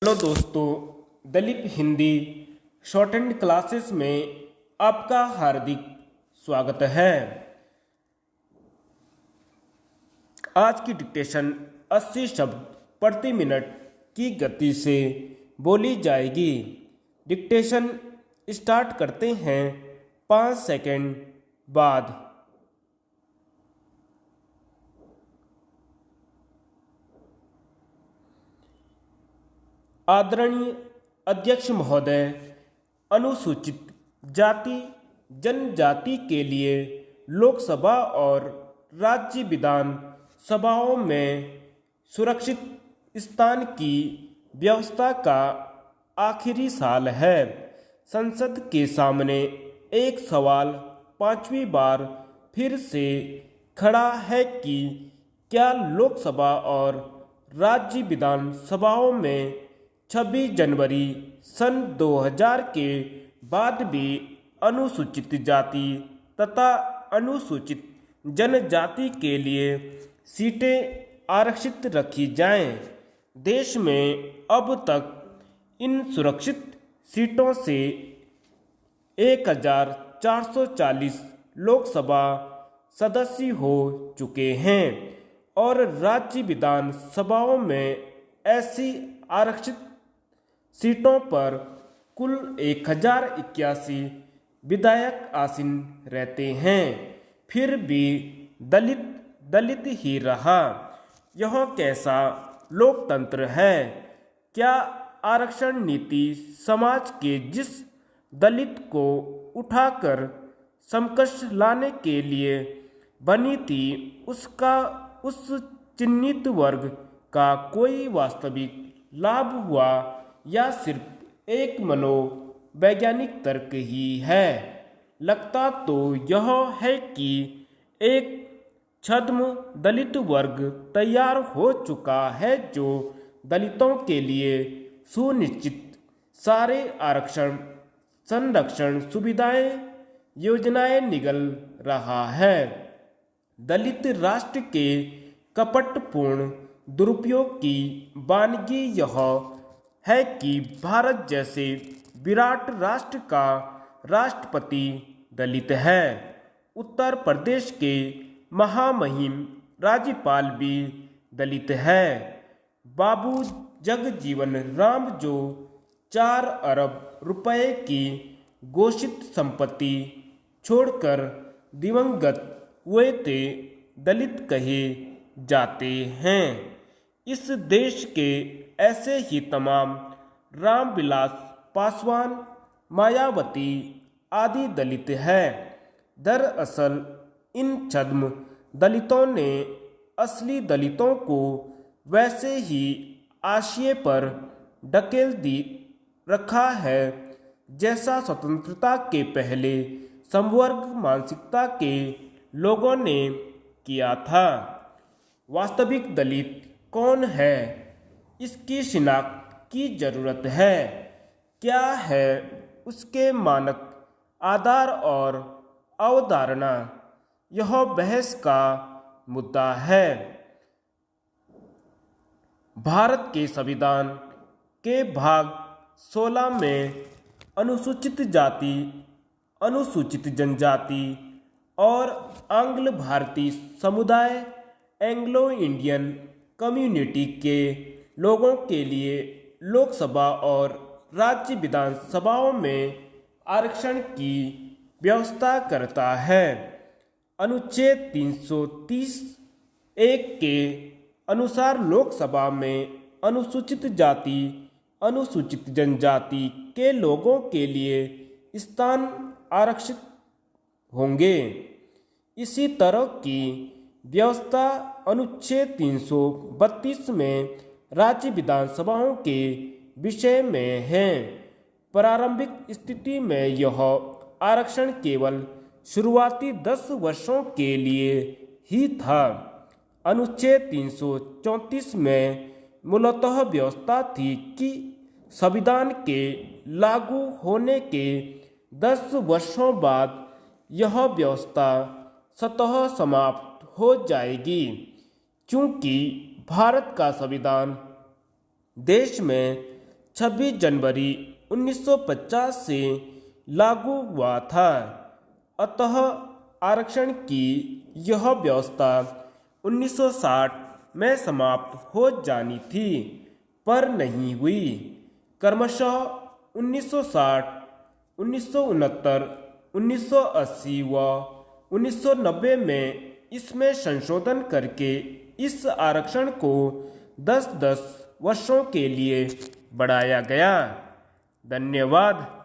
Hello दोस्तों, Dalip Hindi shorthand classes में आपका हार्दिक स्वागत है। आज की डिक्टेशन 80 शब्द प्रति मिनट की गति से बोली जाएगी। डिक्टेशन स्टार्ट करते हैं 5 सेकंड बाद। आदरणीय अध्यक्ष महोदय, अनुसूचित जाति जनजाति के लिए लोकसभा और राज्य विधान सभाओं में सुरक्षित स्थान की व्यवस्था का आखिरी साल है। संसद के सामने एक सवाल 5वीं बार फिर से खड़ा है कि क्या लोकसभा और राज्य विधान सभाओं में 26 जनवरी सन 2000 के बाद भी अनुसूचित जाति तथा अनुसूचित जनजाति के लिए सीटें आरक्षित रखी जाएं। देश में अब तक इन सुरक्षित सीटों से 1440 लोकसभा सदस्य हो चुके हैं और राज्य विधान सभाओं में ऐसी आरक्षित सीटों पर कुल 1081 विधायक आसीन रहते हैं। फिर भी दलित ही रहा। यह कैसा लोकतंत्र है? क्या आरक्षण नीति समाज के जिस दलित को उठाकर समकक्ष लाने के लिए बनी थी, उसका उस चिन्हित वर्ग का कोई वास्तविक लाभ हुआ या सिर्फ एक मनोवैज्ञानिक तर्क ही है? लगता तो यह है कि एक छद्म दलित वर्ग तैयार हो चुका है जो दलितों के लिए सुनिश्चित सारे आरक्षण संरक्षण सुविधाएं योजनाएं निगल रहा है। दलित राष्ट्र के कपटपूर्ण दुरुपयोग की वानगी यह है कि भारत जैसे विराट राष्ट्र का राष्ट्रपति दलित है। उत्तर प्रदेश के महामहिम राज्यपाल भी दलित है। बाबू जगजीवन राम जो 4 अरब रुपए की घोषित संपत्ति छोड़कर दिवंगत हुए थे, दलित कहे जाते हैं। इस देश के ऐसे ही तमाम रामविलास पासवान, मायावती आदि दलित हैं। दरअसल इन छद्म दलितों ने असली दलितों को वैसे ही हाशिए पर ढकेल दी रखा है जैसा स्वतंत्रता के पहले समवर्ग मानसिकता के लोगों ने किया था। वास्तविक दलित कौन है, इसकी शिनाख्त की जरूरत है। क्या है उसके मानक आधार और अवधारणा, यह बहस का मुद्दा है। भारत के संविधान के भाग 16 में अनुसूचित जाति, अनुसूचित जनजाति और आंग्ल भारतीय समुदाय एंग्लो इंडियन कम्युनिटी के लोगों के लिए लोकसभा और राज्य विधानसभाओं में आरक्षण की व्यवस्था करता है। अनुच्छेद 330 1 के अनुसार लोकसभा में अनुसूचित जाति, अनुसूचित जनजाति के लोगों के लिए स्थान आरक्षित होंगे। इसी तरह की व्यवस्था अनुच्छेद 332 में राज्य विधानसभाओं के विषय में है। प्रारंभिक स्थिति में यह आरक्षण केवल शुरुआती 10 वर्षों के लिए ही था। अनुच्छेद 334 में मूलतः व्यवस्था थी कि संविधान के लागू होने के 10 वर्षों बाद यह व्यवस्था स्वतः समाप्त हो जाएगी। चूंकि भारत का संविधान देश में 26 जनवरी 1950 से लागू हुआ था। अतः आरक्षण की यह व्यवस्था 1960 में समाप्त हो जानी थी, पर नहीं हुई। क्रमशः 1960, 1969, 1980 व 1990 में इसमें संशोधन करके इस आरक्षण को 10-10 वर्षों के लिए बढ़ाया गया। धन्यवाद।